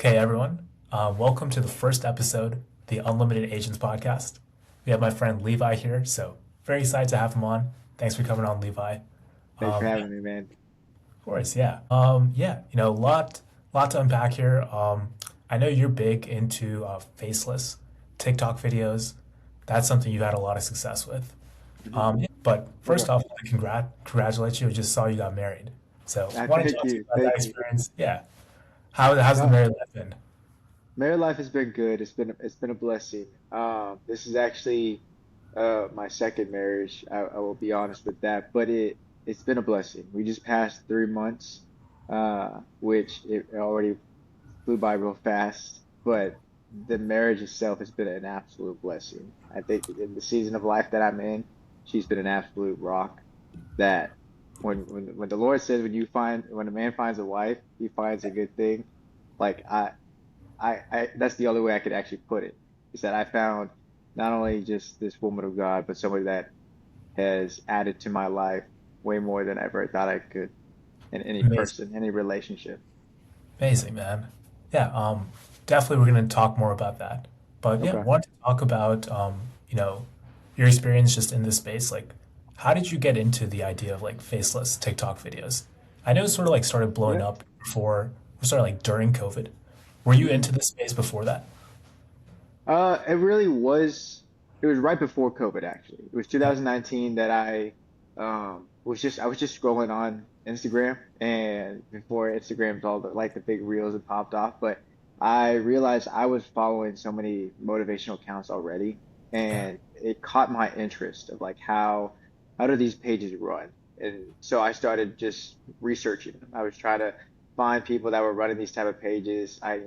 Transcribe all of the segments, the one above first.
Okay, everyone. Welcome to the first episode of the Unlimited Agents podcast. We have my friend Levi here, so very excited to have him on. Thanks for coming on, Levi. Thanks for Yeah, having me, man. of course, yeah. Yeah, lot to unpack here. I know you're big into faceless TikTok videos. That's something you've had a lot of success with. Hmm. Yeah, but first Okay. off, I congratulate you. I just saw you got married. So, want to Thank talk to you you. about that Thank you. experience? Yeah. How's the No, married life been? married life has been good. It's been a blessing. This is actually my second marriage. I will be honest with that, but it's been a blessing. We just passed 3 months, which it already flew by real fast. But the marriage itself has been an absolute blessing. I think in the season of life that I'm in, she's been an absolute rock. That when the Lord says when a man finds a wife, he finds a good thing. Like I that's the only way I could actually put it. Is that I found not only just this woman of God, but somebody that has added to my life way more than I ever thought I could in any Amazing. person, any relationship. Amazing, man. Yeah, definitely we're going to talk more about that. But yeah, Okay. want to talk about, your experience just in this space. Like, how did you get into the idea of like faceless TikTok videos? I know it sort of like started blowing Yeah. up before, or started like during COVID. Were you Mhm. into this space before that? It really was. It was right before COVID, actually. It was 2019 that I was just scrolling on Instagram, and before Instagram's all the big reels had popped off, but I realized I was following so many motivational accounts already, Yeah. and it caught my interest of like how do these pages run? And so I started just researching them. I was trying to find people that were running these type of pages. I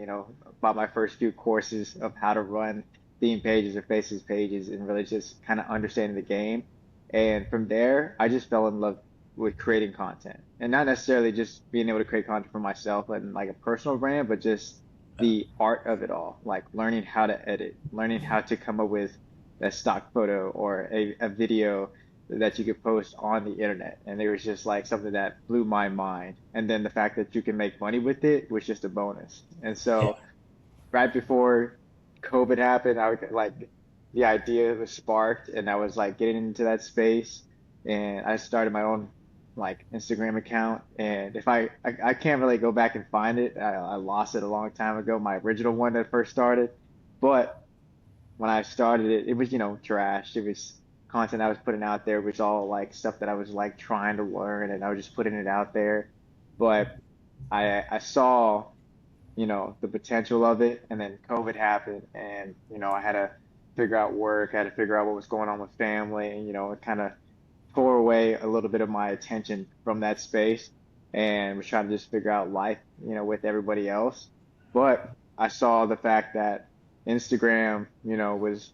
bought my first few courses of how to run theme pages or faces pages and really just kind of understanding the game. And from there, I just fell in love with creating content and not necessarily just being able to create content for myself and like a personal brand, but just Yeah. the art of it all, like learning how to edit, learning how to come up with a stock photo or a video that you could post on the internet. And it was just like something that blew my mind. And then the fact that you can make money with it was just a bonus. And Yeah. so right before COVID happened, I was like the idea was sparked and I was like getting into that space and I started my own like Instagram account. And if I can't really go back and find it. I lost it a long time ago, my original one that first started. But when I started it, it was, trash. It was content I was putting out there, which all like stuff that I was like trying to learn and I was just putting it out there. But I saw, the potential of it and then COVID happened and, I had to figure out work, I had to figure out what was going on with family, and, it kind of tore away a little bit of my attention from that space and was trying to just figure out life, with everybody else. But I saw the fact that Instagram, was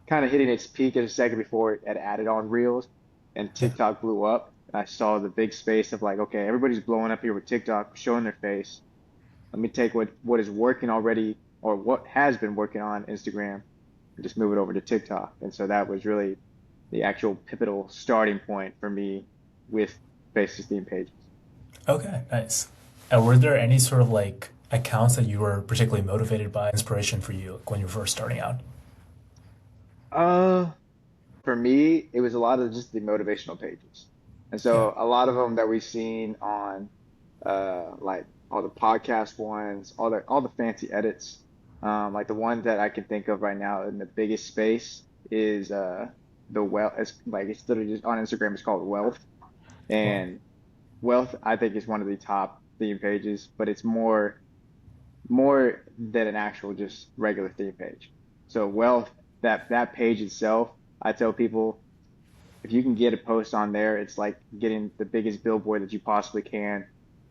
kind of hitting its peak in a second before it had added on Reels and Yeah. TikTok blew up. And I saw the big space of like, okay, everybody's blowing up here with TikTok, showing their face. Let me take what is working already or what has been working on Instagram and just move it over to TikTok. And so that was really the actual pivotal starting point for me with Faces theme pages. Okay, nice. And were there any sort of like accounts that you were particularly motivated by, inspiration for you like, when you were first starting out? Uh, for me, it was a lot of just the motivational pages. And Yeah. so a lot of them that we've seen on like all the podcast ones, all the fancy edits. Like the one that I can think of right now in the biggest space is the wealth. It's literally just on Instagram. It's called Wealth, Well, and Wealth I think is one of the top theme pages, but it's more than an actual just regular theme page. So Wealth, that page itself, I tell people if you can get a post on there, it's like getting the biggest billboard that you possibly can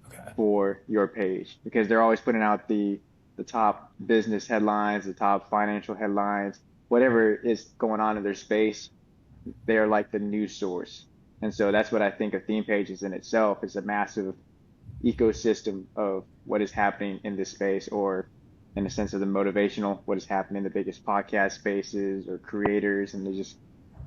okay. for your page because they're always putting out the top business headlines, the top financial headlines, whatever is going on in their space, they're like the news source. And so that's what I think of theme pages in itself is a massive ecosystem of what is happening in this space, or in the sense of the motivational, what is happening in the biggest podcast spaces or creators, and they just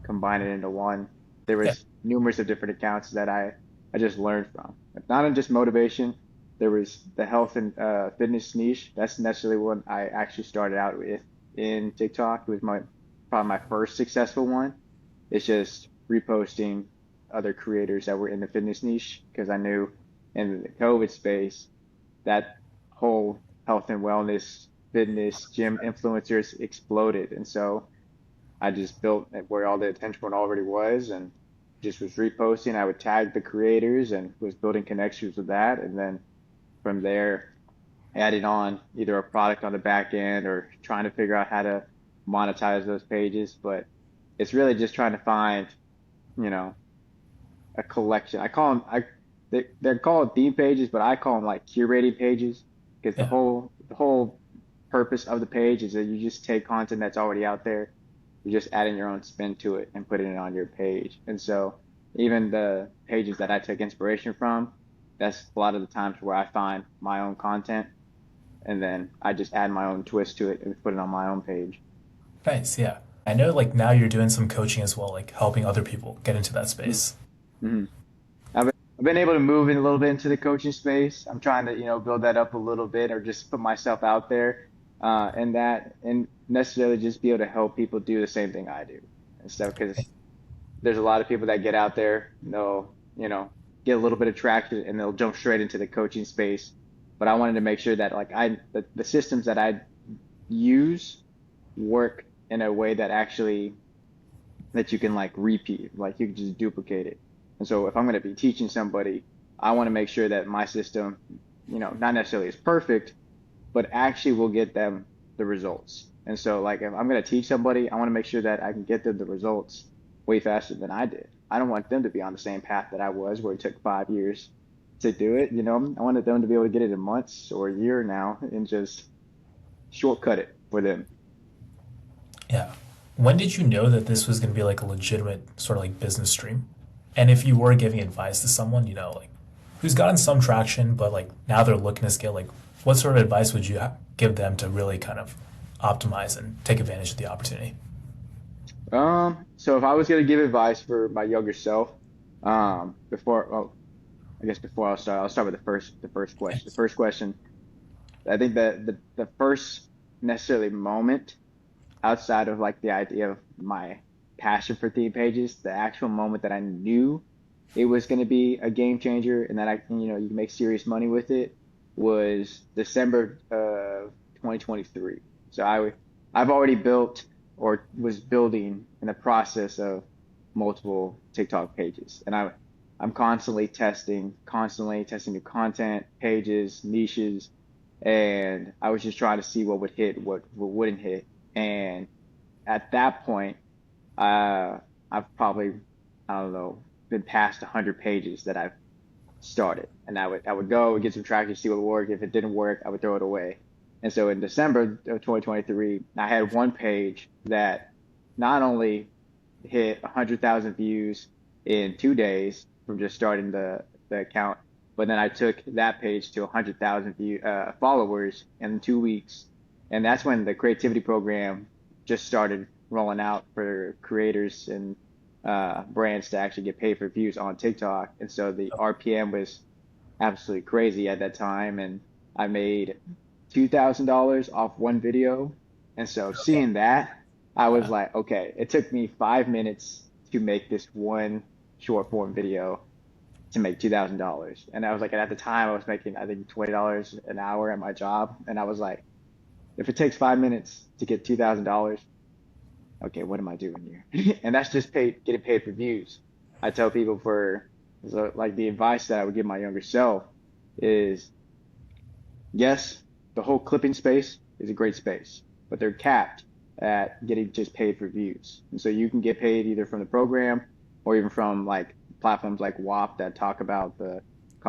combine it into one. There Yeah. was numerous of different accounts that I just learned from, not in just motivation, there was the health and fitness niche. That's necessarily what I actually started out with in TikTok. It was my probably my first successful one. It's just reposting other creators that were in the fitness niche because I knew in the COVID space that whole health and wellness, fitness, gym influencers exploded. And so I just built where all the attention point already was and just was reposting. I would tag the creators and was building connections with that. And then from there, adding on either a product on the back end or trying to figure out how to monetize those pages. But it's really just trying to find, you know, a collection. I call them, they're called theme pages, but I call them like curating pages because Yeah. the whole purpose of the page is that you just take content that's already out there, you're just adding your own spin to it and putting it on your page. And so even the pages that I took inspiration from, that's a lot of the times where I find my own content and then I just add my own twist to it and put it on my own page. Nice. Yeah. I know like now you're doing some coaching as well, like helping other people get into that space. Mm-hmm. I've been able to move in a little bit into the coaching space. I'm trying to, build that up a little bit or just put myself out there and that and necessarily just be able to help people do the same thing I do and stuff because there's a lot of people that get out there, they'll, get a little bit of traction and they'll jump straight into the coaching space. But I wanted to make sure that like the systems that I use work in a way that actually that you can like repeat, like you can just duplicate it. And so if I'm going to be teaching somebody, I want to make sure that my system, not necessarily is perfect, but actually will get them the results. And so like if I'm going to teach somebody, I want to make sure that I can get them the results way faster than I did. I don't want them to be on the same path that I was, where it took 5 years to do it. I wanted them to be able to get it in months or a year now and just shortcut it for them. Yeah. When did you know that this was going to be like a legitimate sort of like business stream? And if you were giving advice to someone, like who's gotten some traction, but like now they're looking to scale, like what sort of advice would you give them to really kind of optimize and take advantage of the opportunity? So if I was gonna give advice for my younger self, I guess before I'll start with the first question. The Yes. first question, I think that the first necessarily moment outside of like the idea of my passion for theme pages, the actual moment that I knew it was going to be a game changer and that you can make serious money with it was December of 2023. So I've already built or was building in the process of multiple TikTok pages. And I'm constantly testing new content, pages, niches, and I was just trying to see what would hit, what wouldn't hit. And at that point, I've probably, I don't know, been past 100 pages that I've started. And I would go and get some traction, see what would work. If it didn't work, I would throw it away. And so in December of 2023, I had one page that not only hit 100,000 views in 2 days from just starting the account, but then I took that page to 100,000 followers in 2 weeks. And that's when the creativity program just started rolling out for creators and brands to actually get paid for views on TikTok. And so the RPM was absolutely crazy at that time. And I made $2,000 off one video. And so Okay. seeing that, I was Yeah. like, okay, it took me 5 minutes to make this one short form video to make $2,000. And I was like, and at the time I was making, I think, $20 an hour at my job. And I was like, if it takes 5 minutes to get $2,000, okay, what am I doing here? And that's just getting paid for views. I tell people so like the advice that I would give my younger self is yes, the whole clipping space is a great space, but they're capped at getting just paid for views. And so you can get paid either from the program or even from like platforms like WAP that talk about the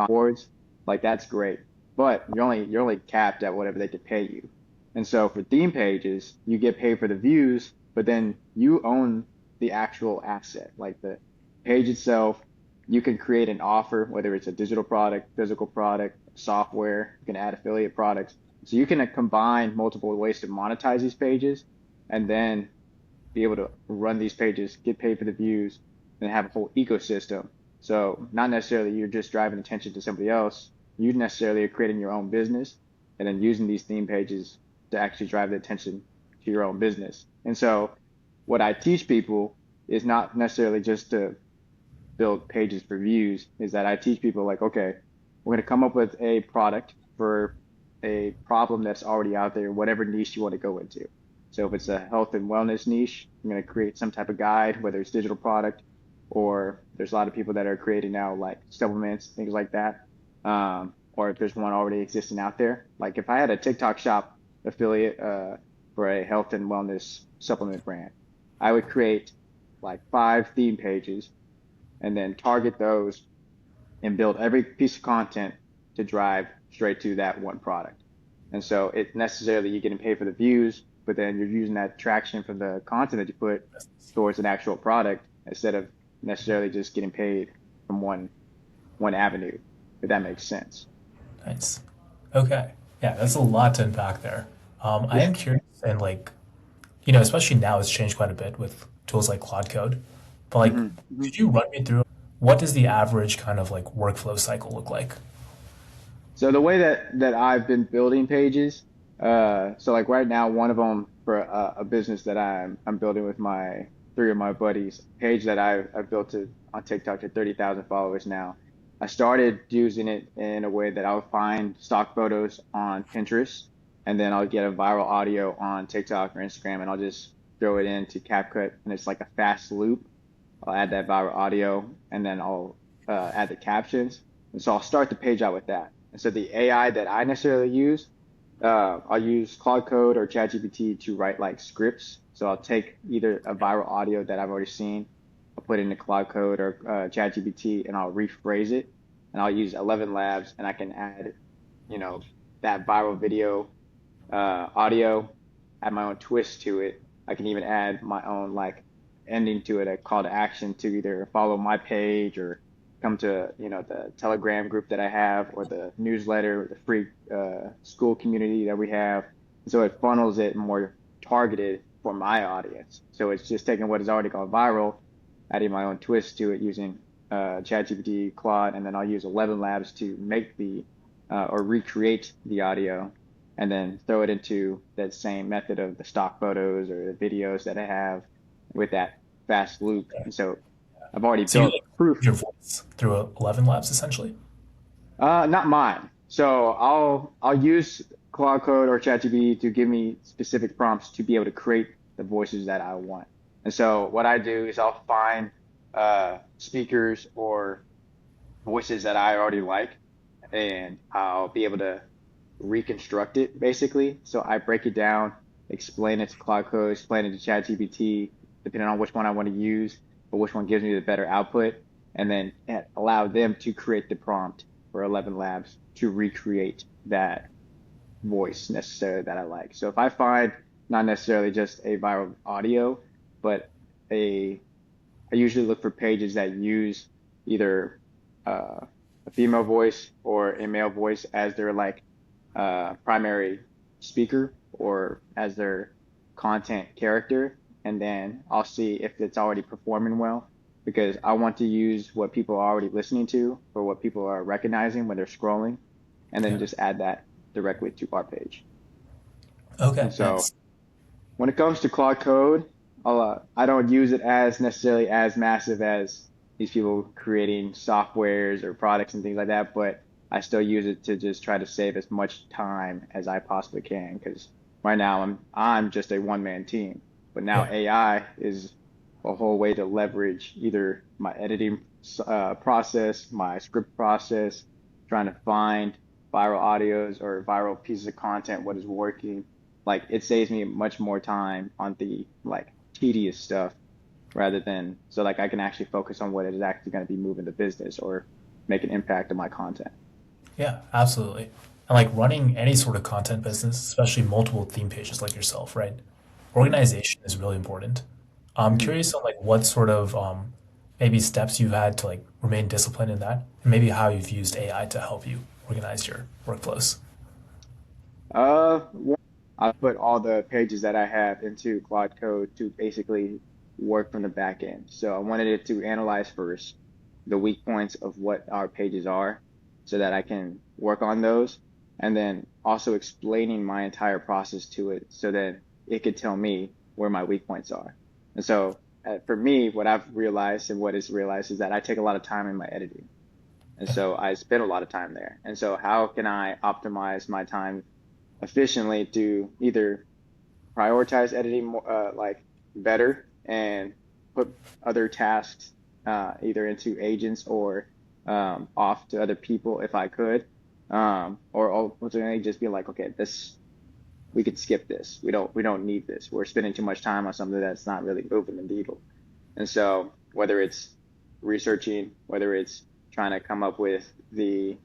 boards. Like that's great, but you're only capped at whatever they could pay you. And so for theme pages, you get paid for the views, but then you own the actual asset, like the page itself. You can create an offer, whether it's a digital product, physical product, software. You can add affiliate products. So you can combine multiple ways to monetize these pages and then be able to run these pages, get paid for the views, and have a whole ecosystem. So not necessarily you're just driving attention to somebody else. you necessarily are creating your own business and then using these theme pages to actually drive the attention to your own business. And so what I teach people is not necessarily just to build pages for views, is that I teach people like, okay, we're going to come up with a product for a problem that's already out there, whatever niche you want to go into. So if it's a health and wellness niche, I'm going to create some type of guide, whether it's digital product or there's a lot of people that are creating now like supplements, things like that. Or if there's one already existing out there. Like if I had a TikTok shop affiliate for a health and wellness supplement brand, I would create like 5 theme pages and then target those and build every piece of content to drive straight to that one product. And so it necessarily you're getting paid for the views, but then you're using that traction from the content that you put towards an actual product instead of necessarily just getting paid from one avenue, if that makes sense. Nice. Okay. Yeah, that's a lot to unpack there. I Yeah. am curious, and like, especially now it's changed quite a bit with tools like Claude Code. But like, Hmm. could you run me through what does the average kind of like workflow cycle look like? So the way that I've been building pages, so like right now, one of them for a business that I'm building with my 3 of my buddies, page that I've built it on TikTok to 30,000 followers now. I started using it in a way that I'll find stock photos on Pinterest, and then I'll get a viral audio on TikTok or Instagram, and I'll just throw it into CapCut, and it's like a fast loop. I'll add that viral audio, and then I'll add the captions. And so I'll start the page out with that. And so the AI that I necessarily use, I'll use Claude Code or ChatGPT to write like scripts. So I'll take either a viral audio that I've already seen, I'll put it into Claude Code or ChatGPT, and I'll rephrase it. And I'll use 11 Labs, and I can add, you know, that viral video audio, add my own twist to it. I can even add my own like ending to it, a call to action to either follow my page or come to, the Telegram group that I have or the newsletter, the free school community that we have. So it funnels it more targeted for my audience. So it's just taking what has already gone viral, adding my own twist to it using ChatGPT, Claude, and then I'll use 11 Labs to make the or recreate the audio and then throw it into that same method of the stock photos or the videos that I have with that fast loop. And so I've already So you built like proof. your voice through 11 labs essentially? Not mine. So I'll use Claude Code or ChatGPT to give me specific prompts to be able to create the voices that I want. And so what I do is I'll find speakers or voices that I already like, and I'll be able to reconstruct it basically. So I break it down, explain it to Claude Code, explain it to ChatGPT, depending on which one I want to use, or which one gives me the better output, and then allow them to create the prompt for 11 Labs to recreate that voice necessarily that I like. So if I find not necessarily just a viral audio, but a I usually look for pages that use either a female voice or a male voice as their like primary speaker or as their content character, and then I'll see if it's already performing well because I want to use what people are already listening to or what people are recognizing when they're scrolling, and then Yeah. just add that directly to our page. And Okay, so nice. when it comes to Claude Code, I don't use it as necessarily as massive as these people creating softwares or products and things like that, but I still use it to just try to save as much time as I possibly can because right now I'm just a one-man team, but now Yeah. AI is a whole way to leverage either my editing process, my script process, trying to find viral audios or viral pieces of content, what is working. Like it saves me much more time on the like tedious stuff rather than so like I can actually focus on what is actually going to be moving the business or make an impact on my content. Yeah, absolutely. And like running any sort of content business, especially multiple theme pages like yourself, right? Hmm. Organization is really important. I'm Hmm. curious on like what sort of maybe steps you've had to like remain disciplined in that, and maybe how you've used AI to help you organize your workflows. One, I put all the pages that I have into Claude Code to basically work from the back end. So I wanted it to analyze first the weak points of what our pages are. so that I can work on those, and then also explaining my entire process to it so that it could tell me where my weak points are. And so for me, what I've realized and what is realized is that I take a lot of time in my editing. And Yeah. so I spend a lot of time there. And so how can I optimize my time efficiently to either prioritize editing more, like better and put other tasks either into agents or off to other people if I could, or ultimately just be like, okay, this we could skip this. We don't need this. We're spending too much time on something that's not really moving the needle. And so whether it's researching, whether it's trying to come up with the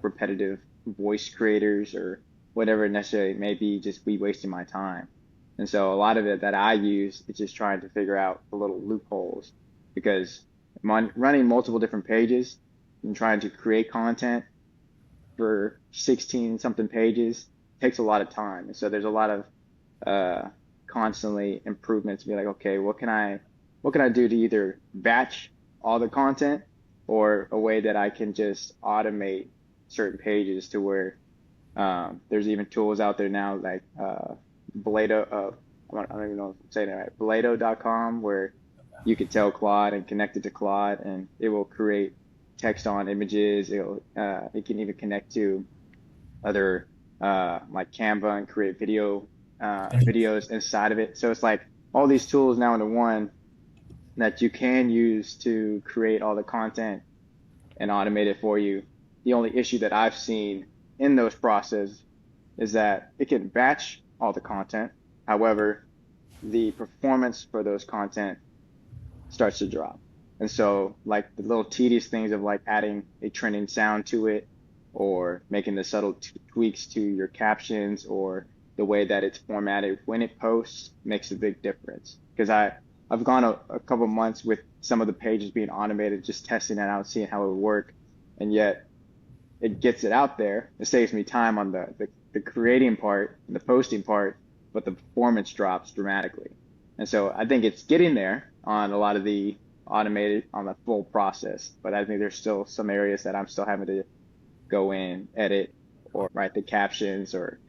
repetitive voice creators or whatever necessarily may be, just be wasting my time. And so a lot of it that I use is just trying to figure out the little loopholes because running multiple different pages and trying to create content for 16 something pages takes a lot of time. And so there's a lot of uh, constantly improvements to be like, okay, what can I do to either batch all the content or a way that I can just automate certain pages to where there's even tools out there now like Blado, I don't even know if I'm saying it right, Blado.com, where you could tell Claude and connect it to Claude, and it will create text on images. It can even connect to other like Canva and create Interesting. videos inside of it. So it's like all these tools now into one that you can use to create all the content and automate it for you. The only issue that I've seen in those processes is that it can batch all the content. However, the performance for those content starts to drop. And so, like the little tedious things of like adding a trending sound to it or making the subtle tweaks to your captions or the way that it's formatted when it posts makes a big difference. Because I've gone a couple months with some of the pages being automated, just testing it out, seeing how it would work. And yet it gets it out there. It saves me time on the creating part and the posting part, but the performance drops dramatically. And so I think it's getting there on a lot of the automated on the full process, but I think there's still some areas that I'm still having to go in, edit, or write the captions or,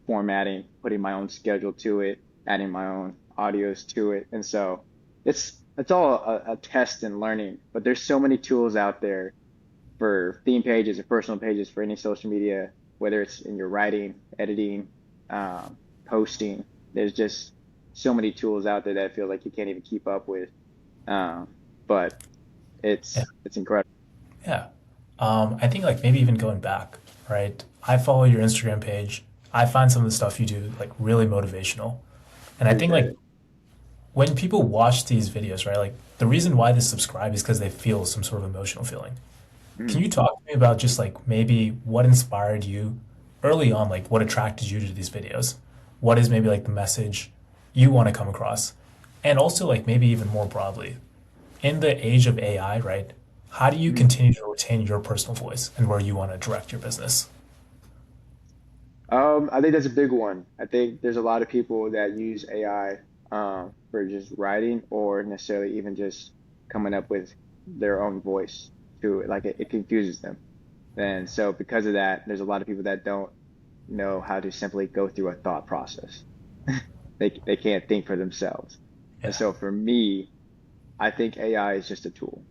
formatting, putting my own schedule to it, adding my own audios to it. And so it's all a test and learning, but there's so many tools out there for theme pages or personal pages for any social media, whether it's in your writing, editing, posting. There's just so many tools out there that I feel like you can't even keep up with. Um, but Yeah. it's incredible. Yeah. I think like maybe even going back, right? I follow your Instagram page. I find some of the stuff you do like really motivational. And I think Appreciate like it. when people watch these videos, right? Like the reason why they subscribe is because they feel some sort of emotional feeling. Can Mm. you talk to me about just like maybe what inspired you early on, like what attracted you to these videos? What is maybe like the message you want to come across? And also like maybe even more broadly, in the age of AI, right? How do you Mm. continue to retain your personal voice and where you want to direct your business? I think that's a big one. I think there's a lot of people that use AI for just writing or necessarily even just coming up with their own voice to it. Like it confuses them. And so because of that, there's a lot of people that don't know how to simply go through a thought process. They can't think for themselves. And Yeah. so for me, I think AI is just a tool.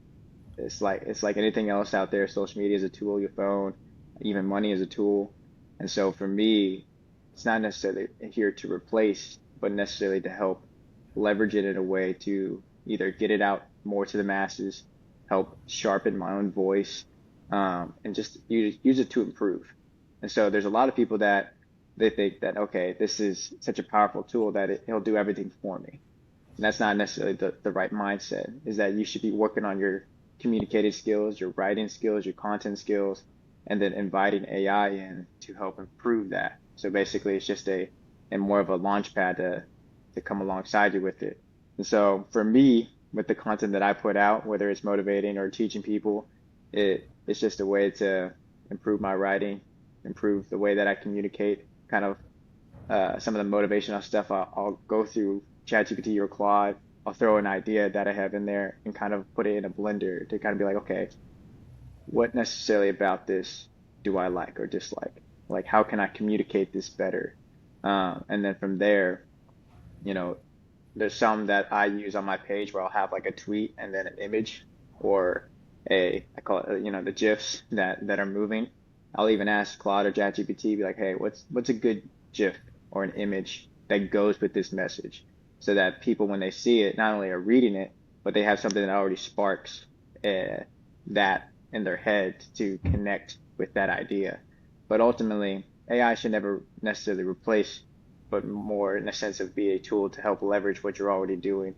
It's like anything else out there. Social media is a tool, your phone, even money is a tool. And so for me, it's not necessarily here to replace, but necessarily to help leverage it in a way to either get it out more to the masses, help sharpen my own voice, and just use it to improve. And so there's a lot of people that they think that, okay, this is such a powerful tool that it'll do everything for me. And that's not necessarily the right mindset, is that you should be working on your communicative skills, your writing skills, your content skills, and then inviting AI in to help improve that. So basically it's just and more of a launch pad to come alongside you with it. And so for me, with the content that I put out, whether it's motivating or teaching people, it's just a way to improve my writing, improve the way that I communicate, kind of some of the motivational stuff I'll go through ChatGPT or Claude. I'll throw an idea that I have in there and kind of put it in a blender to kind of be like, okay, what necessarily about this do I like or dislike? Like, how can I communicate this better? And then from there, you know, there's some that I use on my page where I'll have like a tweet and then an image or I call it, the GIFs that are moving. I'll even ask Claude or ChatGPT, be like, hey, what's a good GIF or an image that goes with this message? So that people, when they see it, not only are reading it, but they have something that already sparks uh, that in their head to connect with that idea. But ultimately, AI should never necessarily replace, but more in a sense of be a tool to help leverage what you're already doing.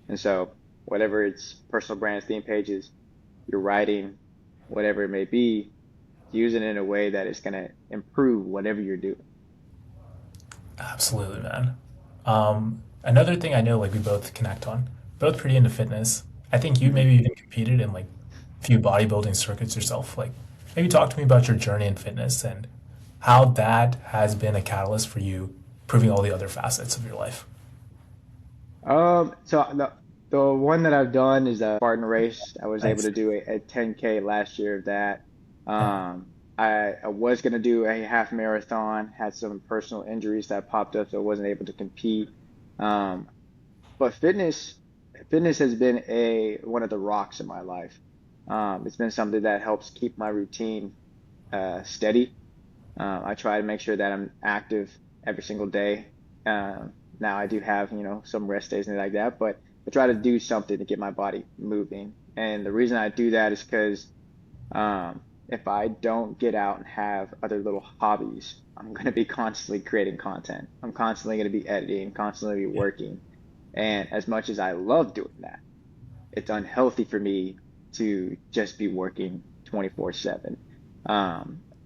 And so, whatever it's personal brands, theme pages, your writing, whatever it may be, use it in a way that is going to improve whatever you're doing. Absolutely, man. Another thing I know, like we both connect on, both pretty into fitness. I think you Hmm. maybe even competed in like a few bodybuilding circuits yourself. Like, maybe talk to me about your journey in fitness and how that has been a catalyst for you improving all the other facets of your life. So the one that I've done is a Spartan race. I was able Nice. to do a 10K last year of that. Yeah. I was gonna do a half marathon, had some personal injuries that popped up, so I wasn't able to compete. Um, but fitness has been a one of the rocks in my life. It's been something that helps keep my routine steady. I try to make sure that I'm active every single day. Now I do have, some rest days and things like that, but I try to do something to get my body moving. And the reason I do that is because if I don't get out and have other little hobbies, I'm going to be constantly creating content. I'm constantly going to be editing, constantly be Yeah. working. And as much as I love doing that, it's unhealthy for me to just be working 24/7.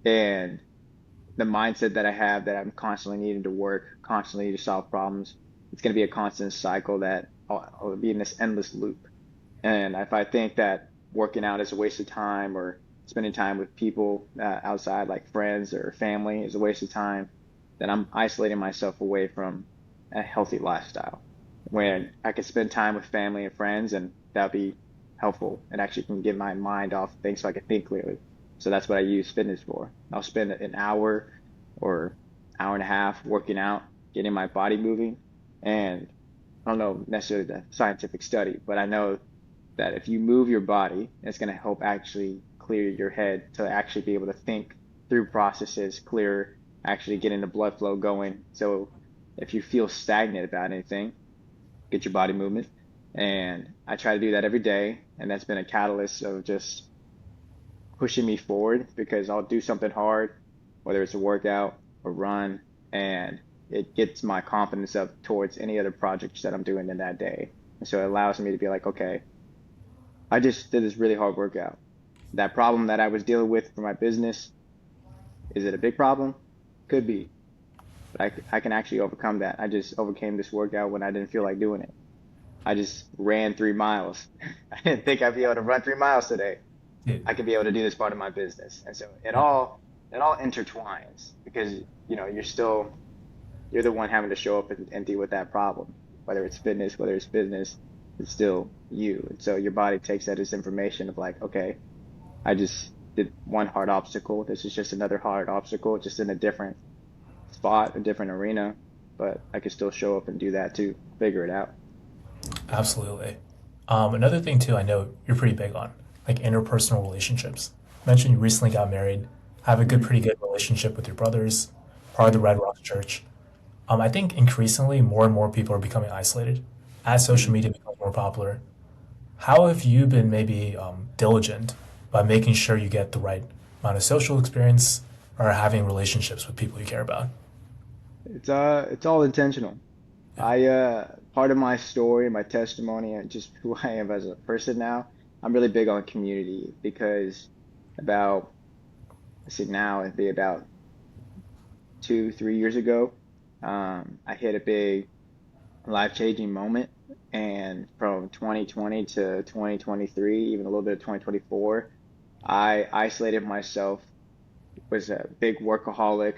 And the mindset that I have that I'm constantly needing to work, constantly to solve problems, it's going to be a constant cycle that I'll be in this endless loop. And if I think that working out is a waste of time or spending time with people outside, like friends or family, is a waste of time, then I'm isolating myself away from a healthy lifestyle. When I can spend time with family and friends, and that'll be helpful and actually can get my mind off things so I can think clearly. So that's what I use fitness for. I'll spend an hour or hour and a half working out, getting my body moving, and I don't know necessarily the scientific study, but I know that if you move your body, it's going to help actually clear your head to actually be able to think through processes clearer, actually getting the blood flow going. So if you feel stagnant about anything, get your body movement. And I try to do that every day. And that's been a catalyst of just pushing me forward because I'll do something hard, whether it's a workout or run, and it gets my confidence up towards any other projects that I'm doing in that day. And so it allows me to be like, okay, I just did this really hard workout. That problem that I was dealing with for my business, is it a big problem? Could be, but I can actually overcome that. I just overcame this workout when I didn't feel like doing it. I just ran 3 miles. I didn't think I'd be able to run 3 miles today. Yeah. I could be able to do this part of my business. And so it all intertwines because you're the one having to show up and deal with that problem. Whether it's fitness, whether it's business, it's still you. And so your body takes that as information of like, okay, I just did one hard obstacle. This is just another hard obstacle, just in a different spot, a different arena. But I could still show up and do that too, figure it out. Absolutely. Another thing too, I know you're pretty big on like interpersonal relationships. You mentioned you recently got married, have a Mhm. pretty good relationship with your brothers, part of the Mhm. Red Rocks Church. I think increasingly more and more people are becoming isolated as social Mhm. media becomes more popular. How have you been maybe diligent by making sure you get the right amount of social experience or having relationships with people you care about? It's all intentional. Yeah. I Part of my story, my testimony, and just who I am as a person now, I'm really big on community because about let's see now it'd be about 2, 3 years ago, I hit a big life-changing moment, and from 2020 to 2023, even a little bit of 2024, I isolated myself, was a big workaholic,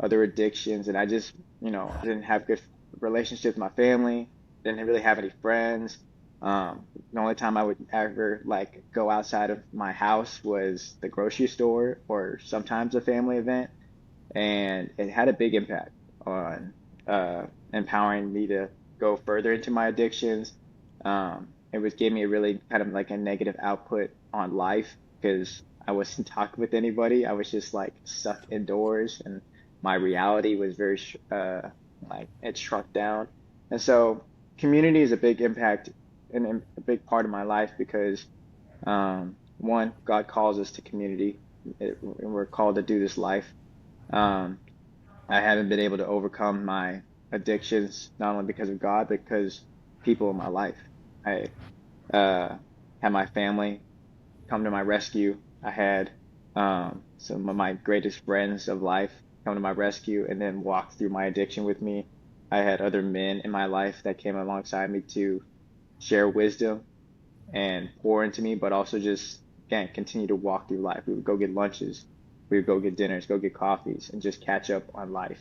other addictions, and I just, I didn't have good relationships with my family, didn't really have any friends. The only time I would ever like go outside of my house was the grocery store or sometimes a family event, and it had a big impact on empowering me to go further into my addictions. It was gave me a really kind of like a negative output on life because I wasn't talking with anybody. I was just like stuck indoors, and my reality was very like it shrunk down. And so community is a big impact and a big part of my life because one, God calls us to community, and we're called to do this life. Um, I haven't been able to overcome my addictions, not only because of God, but because people in my life. I uh, had my family come to my rescue. I had some of my greatest friends of life come to my rescue and then walk through my addiction with me. I had other men in my life that came alongside me to share wisdom and pour into me, but also just, again, continue to walk through life. We would go get lunches, we would go get dinners, go get coffees, and just catch up on life.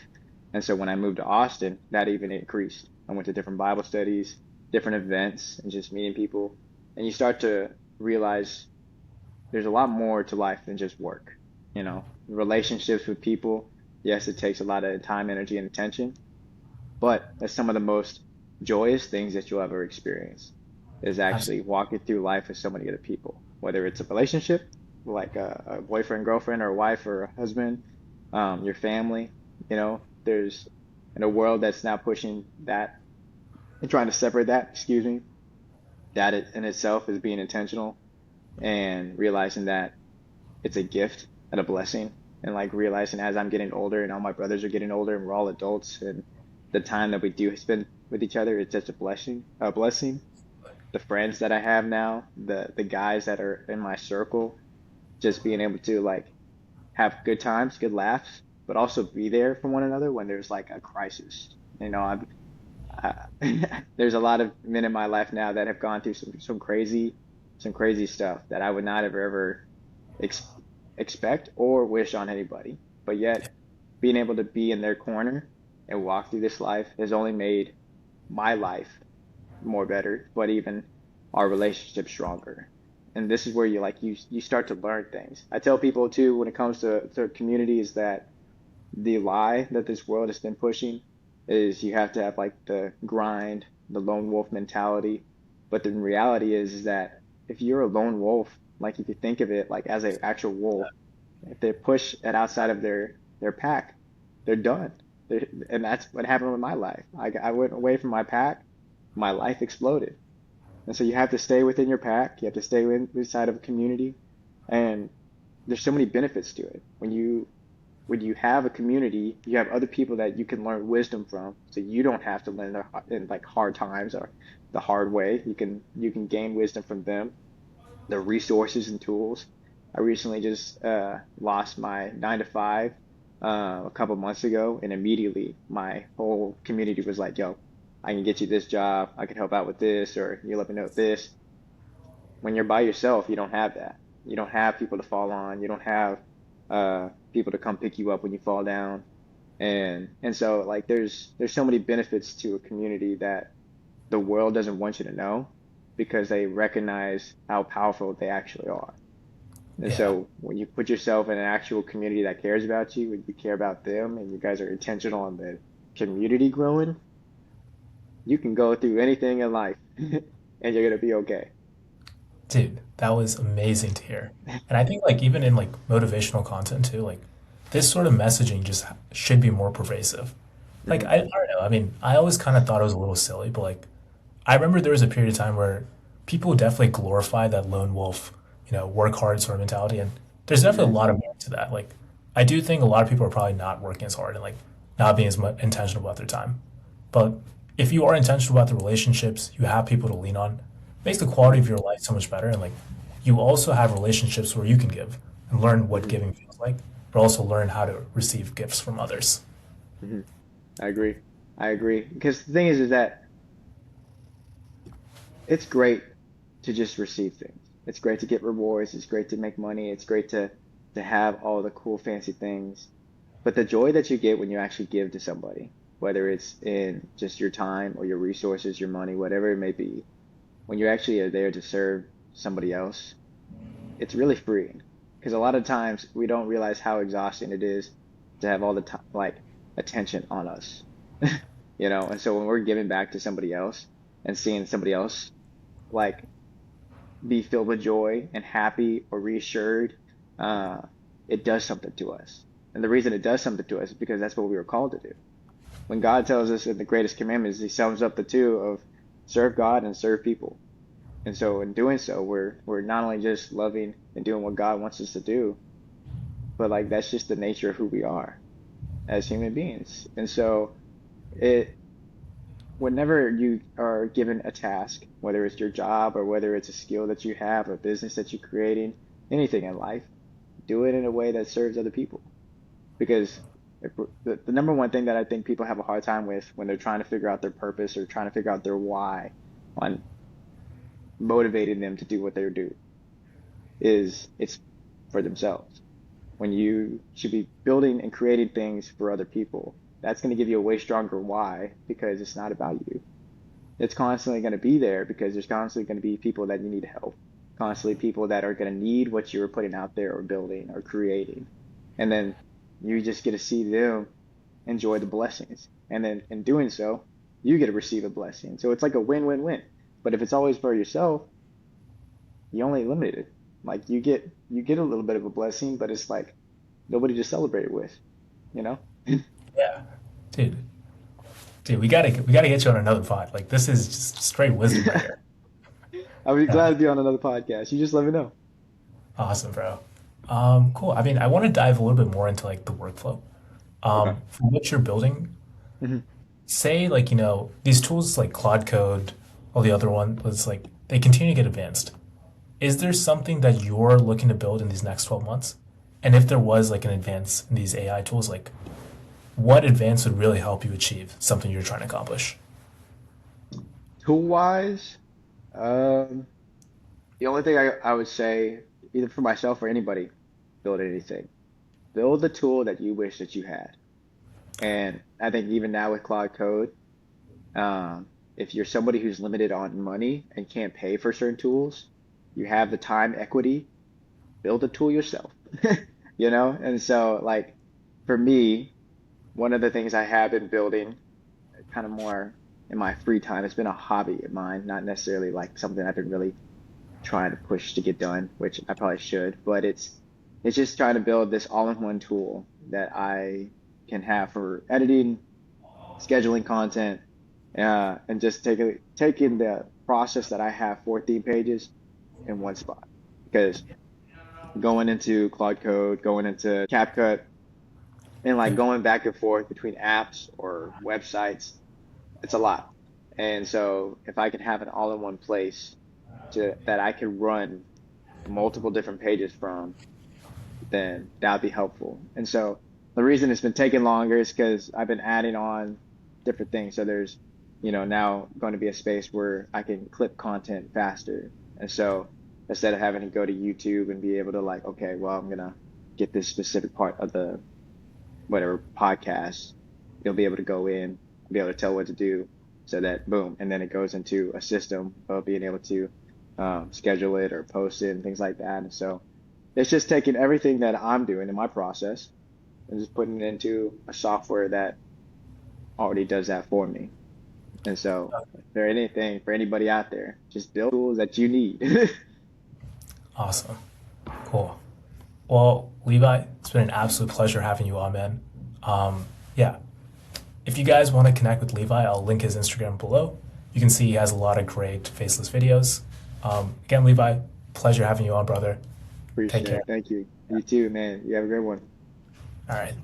And so when I moved to Austin, that even increased. I went to different Bible studies, different events, and just meeting people. And you start to realize there's a lot more to life than just work. You know, relationships with people, yes, it takes a lot of time, energy, and attention, but that's some of the most joyous things that you'll ever experience is actually Absolutely. walking through life with so many other people, whether it's a relationship, like a boyfriend, girlfriend, or a wife or a husband, your family. There's in a world that's now pushing that and trying to separate that, excuse me, that it in itself is being intentional and realizing that it's a gift and a blessing. And like realizing as I'm getting older and all my brothers are getting older and we're all adults and the time that we do spend with each other, it's just a blessing. The friends that I have now, the guys that are in my circle, just being able to like have good times, good laughs, but also be there for one another when there's like a crisis. I, there's a lot of men in my life now that have gone through some crazy stuff that I would not have ever ex expect or wish on anybody. But yet, being able to be in their corner and walk through this life has only made my life more better, but even our relationship stronger. And this is where you start to learn things. I tell people too when it comes to communities that the lie that this world has been pushing is you have to have like the grind, the lone wolf mentality. But the reality is that if you're a lone wolf, like if you think of it like as an actual wolf, if they push it outside of their pack, they're done. And that's what happened with my life. I went away from my pack, my life exploded. And so you have to stay within your pack. You have to stay inside of a community, and there's so many benefits to it. When you have a community, you have other people that you can learn wisdom from, so you don't have to learn in like hard times or the hard way. You can gain wisdom from them, the resources and tools. I recently just lost my 9 to 5 a couple months ago, and immediately my whole community was like, "Yo, I can get you this job. I can help out with this, or you let me know this." When you're by yourself, you don't have that. You don't have people to fall on. You don't have people to come pick you up when you fall down. And so like there's so many benefits to a community that the world doesn't want you to know because they recognize how powerful they actually are. And Yeah. so when you put yourself in an actual community that cares about you and you care about them and you guys are intentional on the community growing, you can go through anything in life and you're gonna be okay. Dude, that was amazing to hear. And I think like even in like motivational content too, like this sort of messaging just should be more pervasive. Like Hmm. I don't know. I mean, I always kind of thought it was a little silly, but like I remember there was a period of time where people definitely glorify that lone wolf, work hard sort of mentality, and there's definitely a Hmm. lot of merit to that. Like I do think a lot of people are probably not working as hard and like not being as much intentional about their time. But if you are intentional about the relationships, you have people to lean on, it makes the quality Hmm. of your life so much better. And like you also have relationships where you can give and learn what Hmm. giving feels like, but also learn how to receive gifts from others. Hmm. I agree. I agree. Because the thing is that it's great to just receive things. It's great to get rewards. It's great to make money. It's great to have all the cool fancy things. But the joy that you get when you actually give to somebody, whether it's in just your time or your resources, your money, whatever it may be, when you actually are there to serve somebody else, it's really freeing. Because a lot of times we don't realize how exhausting it is to have all the time, like attention on us, And so when we're giving back to somebody else and seeing somebody else like be filled with joy and happy or reassured, uh, it does something to us. And the reason it does something to us is because that's what we were called to do. When God tells us in the greatest commandments, he sums up the two of serve God and serve people. And so in doing so, we're not only just loving and doing what God wants us to do, but like that's just the nature of who we are as human beings. And so it whenever you are given a task, whether it's your job or whether it's a skill that you have, a business that you're creating, anything in life, do it in a way that serves other people. Because the number one thing that I think people have a hard time with when they're trying to figure out their purpose or trying to figure out their why on motivating them to do what they do is it's for themselves. When you should be building and creating things for other people, that's going to give you a way stronger why because it's not about you. It's constantly going to be there because there's constantly going to be people that you need help, constantly people that are going to need what you're putting out there or building or creating. And then you just get to see them enjoy the blessings. And then in doing so, you get to receive a blessing. So it's like a win-win-win. But if it's always for yourself, you only limit it. Like you get a little bit of a blessing, but it's like nobody to celebrate it with, you know? Yeah, dude, dude, we gotta get you on another pod. Like this is just straight wisdom right here. I'll be Yeah, glad to be on another podcast. You just let me know. awesome, bro. Cool. I mean, I want to dive a little bit more into like the workflow. Okay. For what you're building, Mhm. say like these tools like Claude Code, all the other one was like they continue to get advanced. Is there something that you're looking to build in these next 12 months? And if there was like an advance in these AI tools, like what advance would really help you achieve something you're trying to accomplish? Tool wise, um, the only thing I would say, either for myself or anybody, build anything. Build the tool that you wish that you had. And I think even now with Cloud Code, if you're somebody who's limited on money and can't pay for certain tools, you have the time equity, build a tool yourself. And so like for me, one of the things I have been building kind of more in my free time, it's been a hobby of mine, not necessarily like something I've been really trying to push to get done, which I probably should, but it's just trying to build this all-in-one tool that I can have for editing, scheduling content, and just taking the process that I have for theme pages in one spot. Because going into Claude Code, going into CapCut, and like Yeah. going back and forth between apps or websites, it's a lot. And so if I can have it all in one place that I can run multiple different pages from, then that would be helpful. And so the reason it's been taking longer is because I've been adding on different things. So there's, now going to be a space where I can clip content faster. And so instead of having to go to YouTube and be able to like, okay, well, I'm gonna get this specific part of the whatever podcast, you'll be able to go in, be able to tell what to do so that boom, and then it goes into a system of being able to schedule it or post it and things like that. And so it's just taking everything that I'm doing in my process and just putting it into a software that already does that for me. And so for anything, for anybody out there, just build tools that you need. Awesome. Cool. Well, Levi, it's been an absolute pleasure having you on, man. Yeah. If you guys want to connect with Levi, I'll link his Instagram below. You can see he has a lot of great faceless videos. Again, Levi, pleasure having you on, brother. Take Appreciate care. it. Thank you. You too, man. You have a great one. All right.